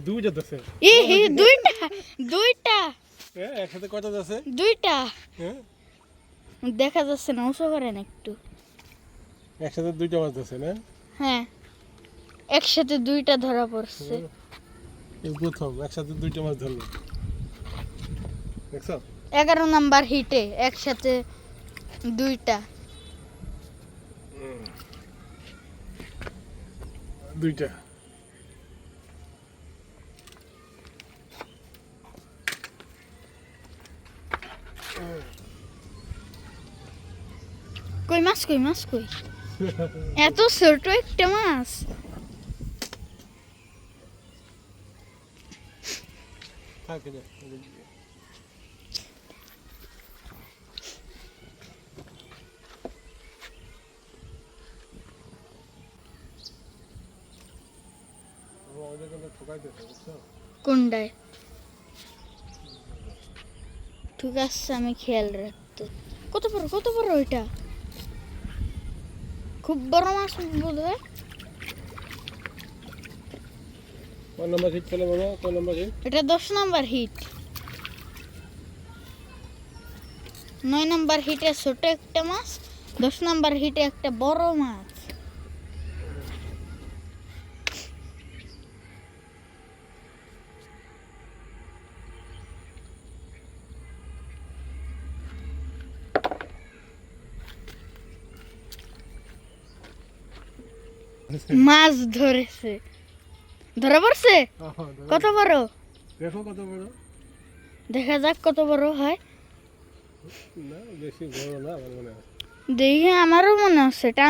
দুইটা আছে দুইটা দুইটা একসাথে কয়টা আছে? দুইটা হ্যাঁ দেখা যাচ্ছে না, উঁচু করেন একটু। একসাথে দুইটা মাছ আছে না? হ্যাঁ, একসাথে দুইটা ধরা পড়ছে। এই প্রথম একসাথে দুইটা মাছ ধরলো, দেখছো? 11 নাম্বার হিটে একসাথে দুইটা। দুইটা কই মাছ কই মাছ কই? এত ছোট একটা মাছ। থাকে না। কোনটায়? ঠিক আছে, আমি খেয়াল রাখতে। কত বড় ওইটা? খুব বড় মাছ বোধ হয়। কোন নাম্বার হিট চলে বাবা? কোন নাম্বার হিট? এটা 10 নাম্বার হিট। 9 নাম্বার হিটে ছোট একটা মাছ, 10 নাম্বার হিটে একটা বড় মাছ। মাছ ধরেছে, ধরা পড়ছে। কত বড়? দেখো কত বড়। দেখা যাক কত বড় হয়। না বেশি বড় না আমার মনে হয়। দেখে আমারও মনে হচ্ছে এটা